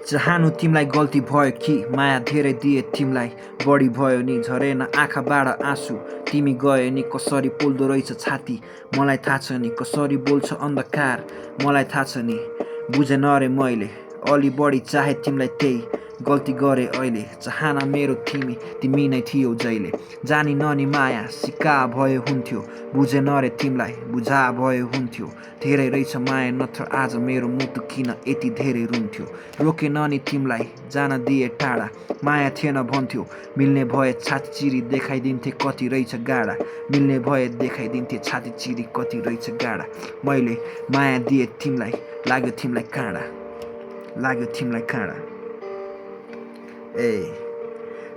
चाहनु तिमीलाई गल्ती भयो कि माया धेरै दिए तिमीलाई बढी भयो नि झरेन आँखाबाट आँसु तिमी गयो नि कसरी पोल्दो रहेछ छाती मलाई थाहा छ नि कसरी बोल्छ अन्धकार मलाई थाहा छ नि बुझेन रे मैले अलि बढी चाहे तिमीलाई त्यही गल्ती गरे अहिले चाहना मेरो तिमी नै थियौ जहिले जानी ननी माया सिक्का भयो हुन्थ्यो बुझेन रे तिमीलाई बुझा भयो हुन्थ्यो धेरै रहेछ माया नत्र आज मेरो मुटु किन यति धेरै रुन्थ्यो रोकेन नि तिमीलाई जान दिए टाढा माया थिएन भन्थ्यो मिल्ने भए छाती चिरी देखाइदिन्थे कति रहेछ गाडा मिल्ने भए देखाइदिन्थे छाती चिरी कति रहेछ गाडा मैले माया दिए तिमीलाई लाग्यो तिमीलाई काँडा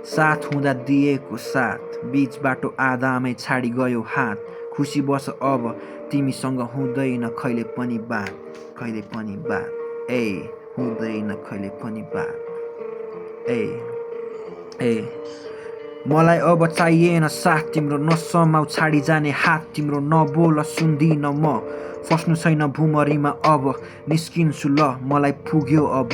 साथ हुँदा दिएको साथ बीच बाटो आधामै छाडी गयो हात खुसी बस अब तिमीसँग हुँदैन कहिले पनि बात हुँदैन कहिले पनि बात मलाई अब चाहिएन साथ तिम्रो नसमाउ छाडी जाने हात तिम्रो नबोल सुन्दिन म फस्नु छैन भुमरीमा अब निस्किन्छु ल मलाई पुग्यो अब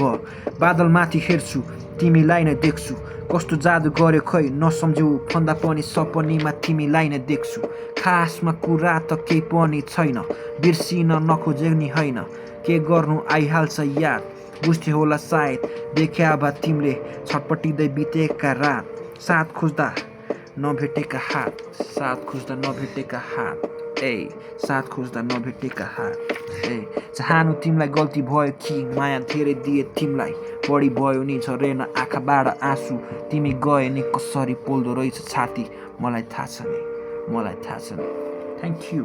बादलमाथि हेर्छु तिमीलाई नै देख्छु कस्तो जादु गर्यो खै नसम्झौ भन्दा पनि सपनीमा तिमीलाई नै देख्छु खासमा कुरा त केही पनि छैन बिर्सिन नखोज्ने होइन के गर्नु आइहाल्छ याद बुझ्थे होला सायद देख्या भए तिमीले छटपटिँदै बितेका रात साथ खोज्दा नभेटेका हात चाहनु तिमीलाई गल्ती भयो कि माया धेरै दिए तिमीलाई बढी भयो नि झरेन आँखाबाट आँसु तिमी गए नि कसरी पोल्दो रहेछ छाती मलाई थाहा छ नि थ्याङ्क यू